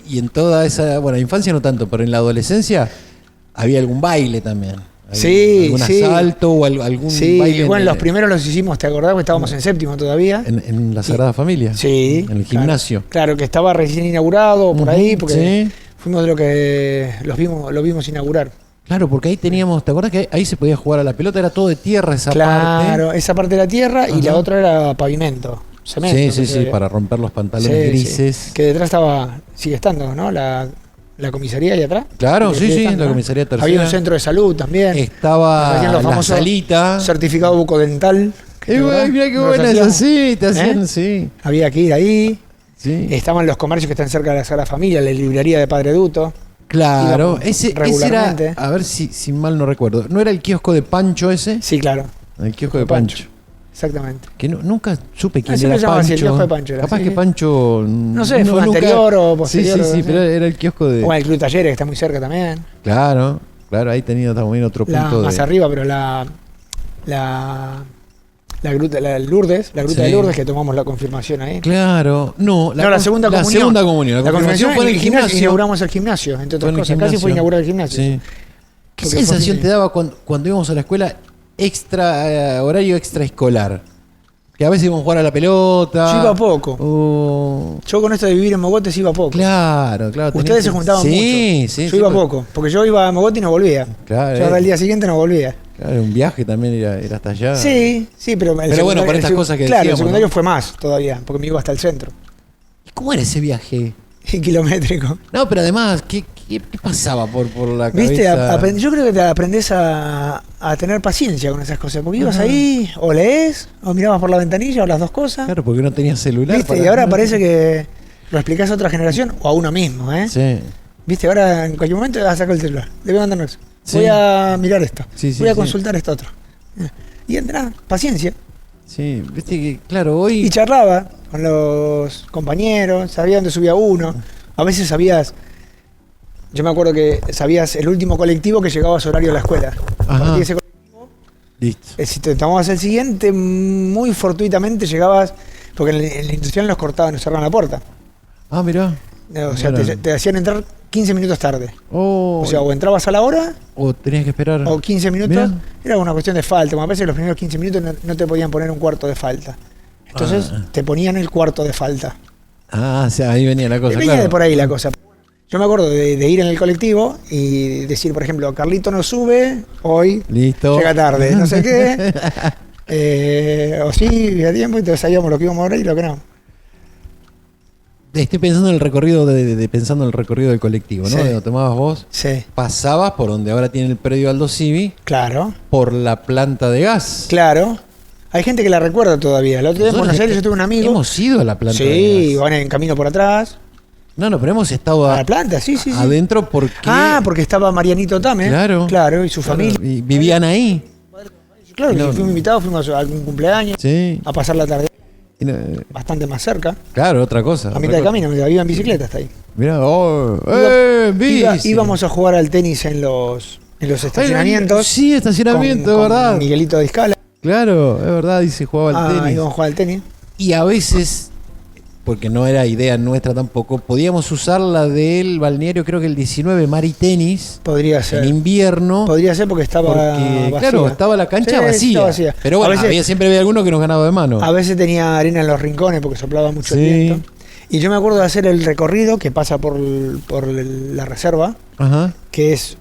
Y en toda esa, bueno, infancia no tanto, pero en la adolescencia había algún baile también. Algún asalto o algún baile. Bueno, los primeros los hicimos, ¿te acordás? Que estábamos en séptimo todavía. En la Sagrada Familia. Sí. En el gimnasio. Claro, que estaba recién inaugurado por ahí, porque fuimos de lo que lo vimos inaugurar. Claro, porque ahí teníamos, ¿te acuerdas que ahí se podía jugar a la pelota? Era todo de tierra esa parte. Claro, esa parte era tierra y la otra era pavimento. Cemento, sí, para romper los pantalones grises. Sí. Que detrás sigue estando, ¿no? La comisaría ahí atrás. Claro, la comisaría tercera. Había un centro de salud también. Estaba la salita. Certificado bucodental. Mira qué buena esa, te hacían, Había que ir ahí. Sí. Estaban los comercios que están cerca de la Sagrada Familia, la librería de Padre Duto. Claro, ese era, a ver si mal no recuerdo. ¿No era el kiosco de Pancho ese? Sí, claro. El kiosco de Pancho. Exactamente. Que nunca supe quién era Pancho. Así, el kiosco de Pancho era, capaz que Pancho... No sé, fue anterior o posterior. Sí, pero era el kiosco de... O el Club Talleres, que está muy cerca también. Claro, ahí tenía también otro punto más arriba, pero la gruta de Lourdes, de Lourdes, que tomamos la confirmación ahí. Claro, la segunda comunión. La confirmación fue en el gimnasio. Inauguramos el gimnasio, entre otras cosas. Casi fue inaugurar el gimnasio. Sí. ¿Qué sensación te daba cuando íbamos a la escuela horario extraescolar? Que a veces íbamos a jugar a la pelota. Yo iba poco. Yo con esto de vivir en Mogotes iba poco. Claro. Ustedes se juntaban mucho. Yo iba poco, porque yo iba a Mogotes y no volvía. Claro. Yo al día siguiente no volvía. Claro, un viaje también era hasta allá. Sí, pero bueno, por estas cosas que decíamos. Claro, el secundario fue más todavía, porque me iba hasta el centro. ¿Y cómo era ese viaje? Kilométrico. No, pero además, ¿qué pasaba por la cabeza? ¿Viste? Yo creo que te aprendés a tener paciencia con esas cosas, porque ibas ahí, o lees, o mirabas por la ventanilla, o las dos cosas. Claro, porque no tenías celular. ¿Viste? Y ahora parece que lo explicás a otra generación, o a uno mismo, ¿eh? Sí. ¿Viste? Ahora en cualquier momento saco el celular, le voy a mandar eso. Voy a mirar esto, voy a consultar esto otro. Y entra, paciencia. Sí, viste que, claro, hoy... Y charlaba con los compañeros, sabía dónde subía uno. A veces sabías, yo me acuerdo que sabías el último colectivo que llegaba a su horario a la escuela. A partir de ese colectivo, listo. Si te tomabas el siguiente, muy fortuitamente llegabas, porque en la industrial nos cortaban, nos cerraban la puerta. Ah, mirá. O sea, te hacían entrar 15 minutos tarde. Oh, o sea, o entrabas a la hora, o tenías que esperar. o 15 minutos. Mirá. Era una cuestión de falta. A veces los primeros 15 minutos no te podían poner un cuarto de falta. Entonces te ponían el cuarto de falta. Ah, o sea, ahí venía la cosa. Venía claro. de por ahí la cosa. Yo me acuerdo de ir en el colectivo y decir, por ejemplo, Carlito no sube, hoy Listo. llega tarde, no sé qué. O sí, a tiempo, entonces sabíamos lo que íbamos a ver y lo que no. Estoy pensando en el recorrido pensando en el recorrido del colectivo, ¿no? Sí. De donde tomabas vos. Sí. Pasabas por donde ahora tiene el predio Aldo Civi, Claro, por la planta de gas. claro. Hay gente que la recuerda todavía. El otro día en Buenos Aires yo tuve un amigo. Hemos ido a la planta de Sí, gas. van en camino por atrás. No, pero hemos estado A la planta, sí. adentro porque... Porque estaba Marianito Tame. Claro. Claro, y su Claro, familia. y vivían ahí. Claro, No. fuimos invitados, fuimos a algún cumpleaños, Sí. a pasar la tarde Y no- bastante más cerca. Claro, otra cosa. A mitad de camino, iba en bicicleta hasta ahí. Mirá, bici. Íbamos a jugar al tenis en los estacionamientos. Sí, estacionamiento, con es verdad. Miguelito de Escala. Claro, es verdad, y se jugaba al tenis. Íbamos a jugar al tenis. Y a veces, porque no era idea nuestra tampoco, podíamos usar la del balneario, creo que el 19, Mar y Tenis, Podría en ser. invierno. Podría ser porque estaba Porque, vacía. claro, estaba la cancha Sí, vacía. estaba vacía. Pero bueno, A veces- siempre había alguno que nos ganaba de mano. A veces tenía arena en los rincones porque soplaba mucho Sí. el viento. Y yo me acuerdo de hacer el recorrido que pasa por la reserva, Ajá. que es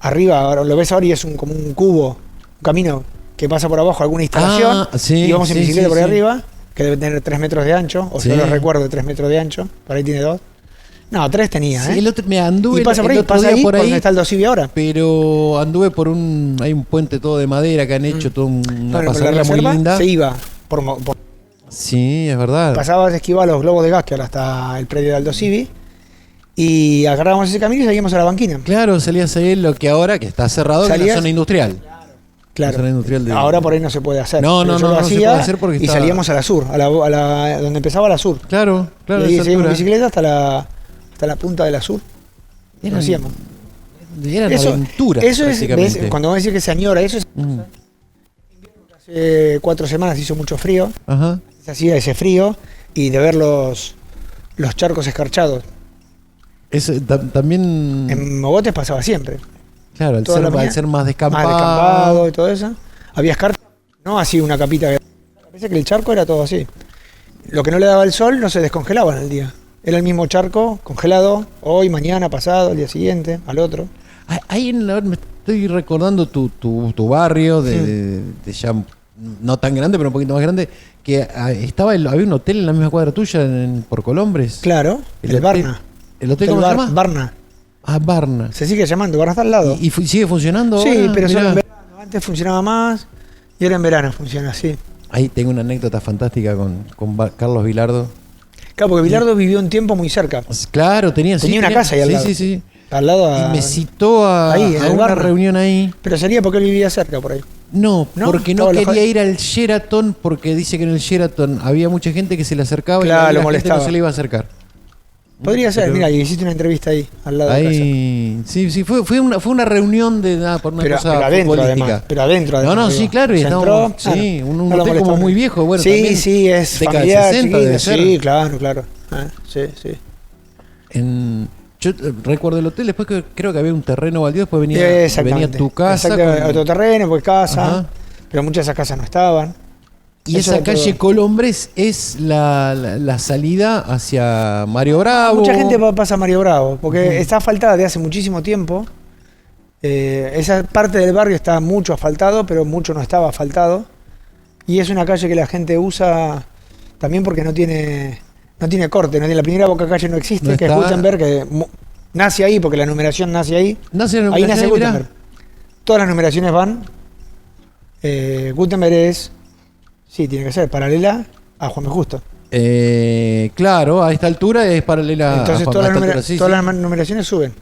arriba, ahora lo ves ahora y es como un cubo, un camino que pasa por abajo, alguna instalación. Sí, y vamos en sí, bicicleta sí, por ahí sí. arriba, que debe tener 3 metros de ancho, o Sí. si no lo recuerdo, 3 metros de ancho, por ahí tiene 2. No, 3 tenía, Sí, ¿eh? el otro, me anduve Y pasa por el ahí, otro pasa día ahí, por por donde ahí, está el Dosivi ahora. pero anduve por hay un puente todo de madera que han hecho, toda una Bueno, por la pasarela muy reserva linda. se iba Sí, es verdad. pasabas, esquivabas los globos de gas que ahora está el predio de Aldo Civi y agarrábamos ese camino y seguíamos a la banquina. Claro, salías ahí en lo que ahora, que está cerrado, que es la Salías- zona industrial. Claro. La zona industrial de- Ahora por ahí no se puede hacer. No, Pero no, yo no, lo no se hacía puede hacer porque y está- salíamos a la sur, donde empezaba la sur. Claro, claro. y ahí esa seguíamos en altura. bicicleta hasta la punta de la sur. Lo Eran- hacíamos. Eran Eso, aventuras, eso es, prácticamente. ¿ves? Cuando vos decís que se añora, eso es. Mm. Hace 4 semanas hizo mucho frío, Ajá. se hacía ese frío y de ver los charcos escarchados. También, En Mogotes pasaba siempre. claro, al toda la ser mañana, más Más descampado. descampado y todo eso. Había escarcha, no así una capita. Parece que el charco era todo así. Lo que no le daba el sol no se descongelaba en el día. Era el mismo charco congelado hoy, mañana, pasado, el día siguiente, al otro. Ahí me estoy recordando tu barrio, de ya no tan grande, pero un poquito más grande, que había un hotel en la misma cuadra tuya, por Colombres. Claro, el hotel- Barna. ¿El hotel cómo se llama? Barna. Ah, Barna. Se sigue llamando, Barna está al lado. ¿Y sigue funcionando Sí, ahora? pero solo Mirá. en verano. Antes funcionaba más y ahora en verano funciona así. Ahí tengo una anécdota fantástica con Carlos Vilardo. Claro, porque Bilardo vivió un tiempo muy cerca. Claro, tenía Una casa ahí al lado. Sí, sí, sí. Al lado Y me citó ahí, en a el una Barna. reunión ahí. Pero sería porque él vivía cerca por ahí. No, ¿No? porque no Estaba quería alojado. ir al Sheraton porque dice que en el Sheraton había mucha gente que se le acercaba Claro, y la lo gente molestaba. no se le iba a acercar. Podría ser, Pero- mira, y hiciste una entrevista ahí, al lado de casa. Ahí, sí, fue una reunión de nada por una cosa Pero adentro futbolística. además. Pero adentro No, además. sí, digo. claro, y Se estábamos, entró, sí, un no lo hotel como molestaron. muy viejo, bueno, sí, también sí, es década de familiar, 60 debe chiquito, ser. sí, claro. Sí, sí. Yo recuerdo el hotel, después que creo que había un terreno baldío, después venía Exactamente. tu casa. Exactamente, con- otro terreno, pues casa. Ajá. Pero muchas de esas casas no estaban. Y Eso esa de todo. calle Colombres es la salida hacia Mario Bravo. Mucha gente pasa a Mario Bravo, porque está asfaltada de hace muchísimo tiempo. Esa parte del barrio está mucho asfaltado, pero mucho no estaba asfaltado. Y es una calle que la gente usa también porque no tiene corte. La primera boca calle no existe, No que es está. Gutenberg, que nace ahí, porque la numeración nace ahí. Nace en Ahí nace mirá. Gutenberg. Todas las numeraciones van. Gutenberg es, sí, tiene que ser paralela a Juan B. Justo. Claro, a esta altura es paralela Entonces a todas, esta las, altura, sí, todas sí. las numeraciones suben.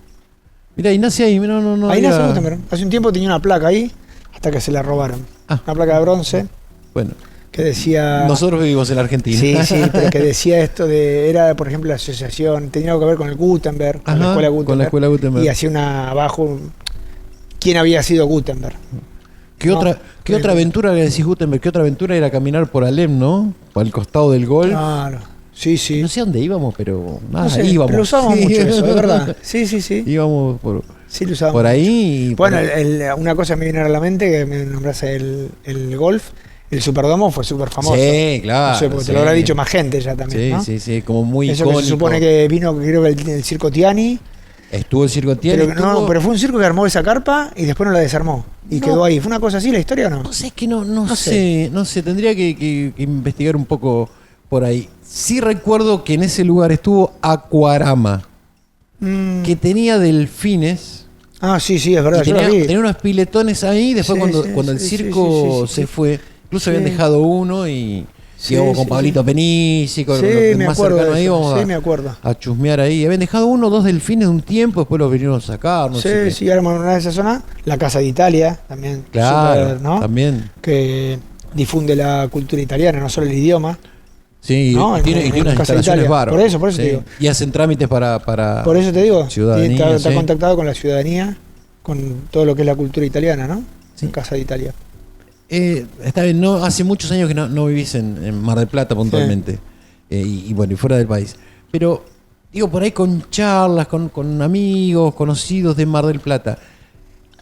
Mirá, y nace ahí, no Ahí había- nace Gutenberg. Hace un tiempo tenía una placa ahí, hasta que se la robaron. Ah. Una placa de bronce, Bueno, que decía... Nosotros vivimos en la Argentina. Sí, sí, pero que decía esto de... Era, por ejemplo, la asociación, tenía algo que ver con el Gutenberg, con la escuela Gutenberg. Con la escuela Gutenberg. Y hacía una abajo... ¿Quién había sido Gutenberg? ¿Qué otra aventura le decís Gutenberg? ¿Qué otra aventura era caminar por Alem, no? Por el costado del Golf. Claro, sí, sí. No sé a dónde íbamos, pero nada, No sé, íbamos. pero usábamos mucho eso, de verdad. Sí, sí, sí. Íbamos por, Sí, lo usábamos por ahí. Bueno, una cosa me viene a la mente, que me nombraste el golf. El Superdomo fue súper famoso. Sí, claro. No sé, porque sí. te lo habrá dicho más gente ya también, Sí, ¿no? sí, sí, como muy Eso icónico. que se supone que vino, creo que el Circo Tiani. Estuvo el Circo Tiani. Pero fue un circo que armó esa carpa y después no la desarmó. Y quedó ahí. ¿Fue una cosa así la historia o no? No sé, es que no sé. Tendría que investigar un poco por ahí. Sí recuerdo que en ese lugar estuvo Aquarama, que tenía delfines. Ah, sí, sí, es verdad. Yo Tenía, lo vi. tenía unos piletones ahí. Después cuando el circo se fue, incluso habían dejado uno y íbamos con Pablito Penisi, con los más cercanos ahí, íbamos me acuerdo. a chusmear ahí. Habían dejado 1 o 2 delfines de un tiempo, después los vinieron a sacar. No sé Sí, ahora en una de esas zonas. La Casa de Italia también. Claro, super, ¿no? también. Que difunde la cultura italiana, no solo el idioma. Sí, ¿no? y tiene unas instalaciones bárbaras. Por eso te digo. Y hacen trámites para Por eso te digo. ciudadanía. Está contactado con la ciudadanía, con todo lo que es la cultura italiana, ¿no? Sí. En Casa de Italia. Está bien, hace muchos años que no vivís en Mar del Plata puntualmente. Y bueno, y fuera del país. Pero, digo, por ahí con charlas, con amigos, conocidos de Mar del Plata,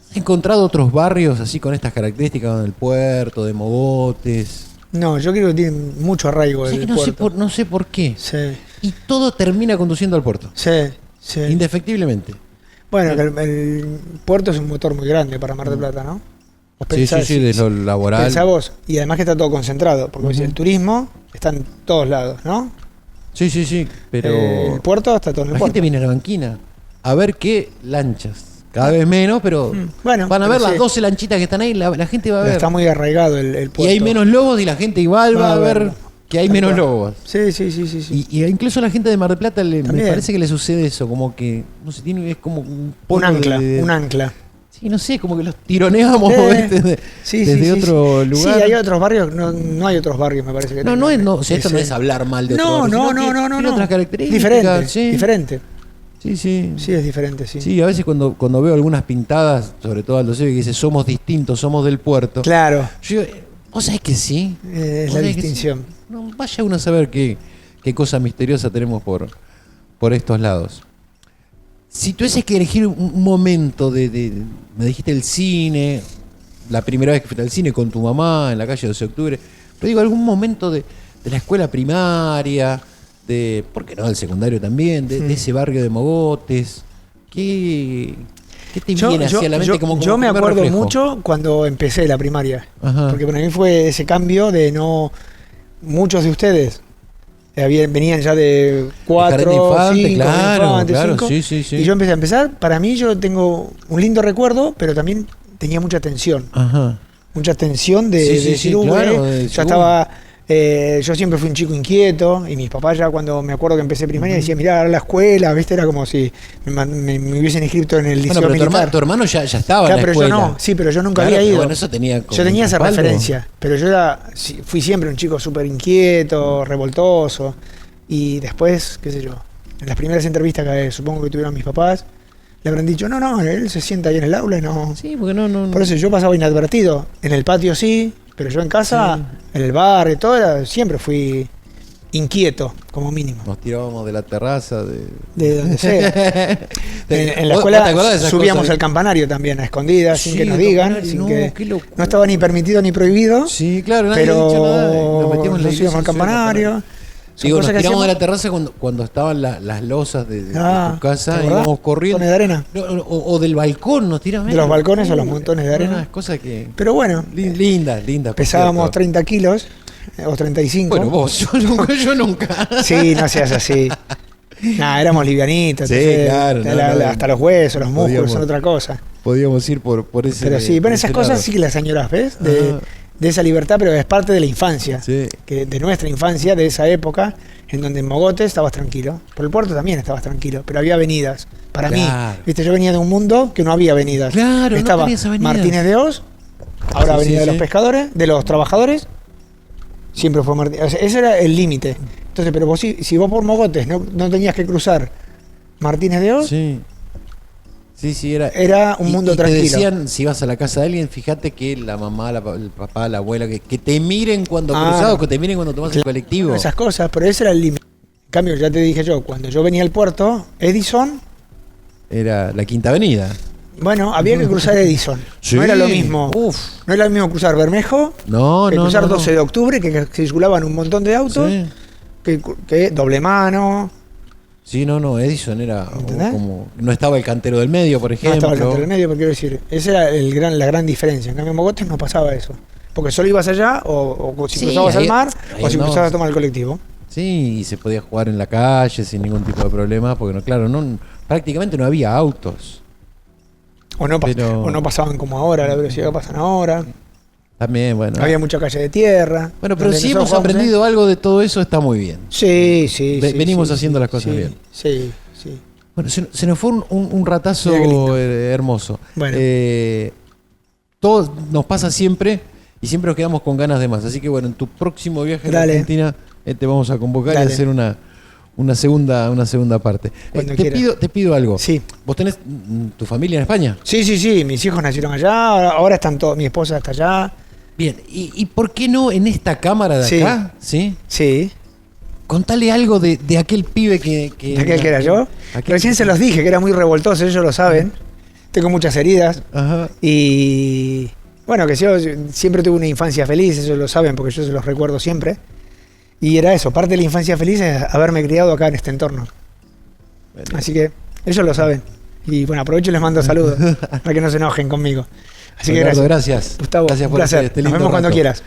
¿has encontrado otros barrios así con estas características, del puerto, de Mogotes? No, yo creo que tiene mucho arraigo O sea, el que puerto. no sé por qué. Sí, Y todo termina conduciendo al puerto. sí. Indefectiblemente. Bueno, que el puerto es un motor muy grande para Mar del Plata, ¿no? Vos Sí, pensás, sí, de lo laboral. Pensá vos, y además que está todo concentrado, porque el turismo está en todos lados, ¿no? Sí, pero El puerto está todo en el la puerto. gente viene a la banquina a ver qué lanchas. Cada vez menos, pero Bueno, van a ver pero las 12 lanchitas que están ahí, la gente va a Pero ver. está muy arraigado el puerto. Y hay menos lobos y la gente igual va a ver que hay Tal menos cual. lobos. Sí. Y incluso a la gente de Mar del Plata me También. parece que le sucede eso, como que, no sé, es como un Un polo ancla, de- un ancla. Sí, no sé, como que los tironeamos desde otro lugar. Sí, hay otros barrios, no hay otros barrios, me parece que No, o sea, esto no es hablar mal de otro barrio, sino que tiene otras características. Diferente. Sí. Sí, es diferente, sí. Sí, a veces cuando veo algunas pintadas, sobre todo Aldo Civi, que dice somos distintos, somos del puerto. Claro, Yo digo, ¿vos sabés que sí? es ¿Vos la sabés que distinción. sí? No, vaya uno a saber qué cosa misteriosa tenemos por estos lados. Si tuvieses que elegir un momento me dijiste el cine, la primera vez que fuiste al cine con tu mamá en la calle 12 de octubre, pero digo, algún momento de la escuela primaria, ¿por qué no? Del secundario también, de ese barrio de Mogotes, ¿qué te viene hacia la mente como yo me primer acuerdo reflejo? mucho cuando empecé la primaria, Ajá. porque para mí fue ese cambio de no... Muchos de ustedes venían ya de 4, Jardín de Infantes, 5, claro, 5, sí. y yo empezar. Para mí yo tengo un lindo recuerdo, pero también tenía mucha tensión. Ajá. Mucha tensión de decir, claro, ya estaba... yo siempre fui un chico inquieto y mis papás ya cuando me acuerdo que empecé primaria decían, mirá, ahora la escuela, ¿viste? Era como si me hubiesen inscrito en el liceo Bueno, pero militar. tu hermano ya estaba Claro, en la pero escuela. yo no, sí, pero yo nunca Claro, había pero ido. bueno, eso tenía como Yo tenía esa respaldo. referencia, pero yo fui siempre un chico súper inquieto, revoltoso, y después, qué sé yo, en las primeras entrevistas que supongo que tuvieron mis papás, le habrán dicho, no, él se sienta ahí en el aula y no... Sí, porque no. Por eso yo pasaba inadvertido, en el patio sí, pero yo en casa, en el barrio, siempre fui inquieto, como mínimo. Nos tirábamos de la terraza. De donde sea. En la ¿Vos escuela te acordás de esas subíamos cosas? al campanario también, a escondidas, sin Sí, que nos el digan, campanario, qué locura. no estaba ni permitido ni prohibido, Sí, claro, nadie pero ha dicho nada. Nos metíamos en la nos iglesia íbamos al y campanario. Son Digo, nos cosas que tiramos de la hacíamos. terraza cuando estaban las losas de Ah, tu casa, ¿te acordás? íbamos corriendo. Montones de arena. O del balcón nos tiramos. De los balcones a los montones de arena. Unas cosas que... Pero bueno, Linda. pesábamos por cierto. 30 kilos, o 35. Bueno, vos, yo nunca. Sí, no seas así. Nada, éramos livianitos. Sí, entonces, claro, hasta los huesos, los músculos Podíamos- son otra cosa. Podíamos ir por ese... Pero sí, por ven ese esas cosas lado. sí que las añoras, ¿ves? Ajá. De esa libertad, pero es parte de la infancia. Sí. De nuestra infancia, de esa época, en donde en Mogotes estabas tranquilo. Por el puerto también estabas tranquilo, pero había avenidas. Para Claro. mí, viste, yo venía de un mundo que no había avenidas. Claro, no Estaba tenías avenidas. Martínez de Oz, ahora Sí, Avenida sí, de los sí. Pescadores, de los Trabajadores, Siempre fue Martín. O sea, ese era el límite. Entonces, pero vos si vos por Mogotes no tenías que cruzar Martínez de Oz, Sí. Sí, era un mundo tranquilo. Te decían, si vas a la casa de alguien, fíjate que la mamá, el papá, la abuela, que te miren cuando cruzás o que te miren cuando tomas el colectivo. Esas cosas, pero ese era el límite. En cambio, ya te dije yo, cuando yo venía al puerto, Edison... Era la Quinta Avenida. Bueno, había que cruzar Edison. Sí. No era lo mismo. No era lo mismo cruzar Bermejo que cruzar 12 de octubre, que circulaban un montón de autos, que doble mano. Sí, Edison era como... No estaba el cantero del medio, por ejemplo. No estaba el cantero del medio, pero quiero decir, esa era la gran diferencia. En cambio, en Mogotes no pasaba eso. Porque solo ibas allá, o si cruzabas al mar, o si cruzabas a tomar el colectivo. Sí, y se podía jugar en la calle sin ningún tipo de problema, porque prácticamente no había autos. O no pasaban como ahora, la velocidad que pasan ahora. También, bueno. Había mucha calle de tierra. Bueno, pero si hemos aprendido algo de todo eso, está muy bien. Sí. Venimos haciendo las cosas bien. Sí. Bueno, se nos fue un ratazo hermoso. Bueno. Todo nos pasa siempre y siempre nos quedamos con ganas de más. Así que bueno, en tu próximo viaje a la Argentina te vamos a convocar y a hacer una segunda parte. Te pido algo. Sí. ¿Vos tenés tu familia en España? Sí. Mis hijos nacieron allá, ahora están todos, mi esposa está allá. Bien, ¿y por qué no en esta cámara de acá? Sí. Contale algo de aquel pibe que ¿De aquel que era yo? Recién se los dije, que era muy revoltoso, ellos lo saben. Tengo muchas heridas. Ajá. Y bueno, que yo siempre tuve una infancia feliz, ellos lo saben porque yo se los recuerdo siempre. Y era eso, parte de la infancia feliz es haberme criado acá en este entorno. Bueno. Así que ellos lo saben. Y bueno, aprovecho y les mando saludos para que no se enojen conmigo. Así que gracias. Gustavo, gracias por placer. este Nos vemos cuando quieras.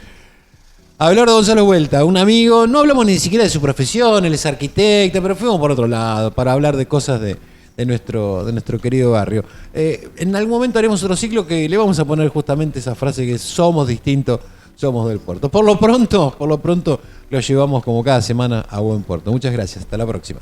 Hablar de Gonzalo Vuelta, un amigo. No hablamos ni siquiera de su profesión, él es arquitecto, pero fuimos por otro lado para hablar de cosas de nuestro querido barrio. En algún momento haremos otro ciclo que le vamos a poner justamente esa frase que somos distintos, somos del puerto. Por lo pronto lo llevamos como cada semana a buen puerto. Muchas gracias, hasta la próxima.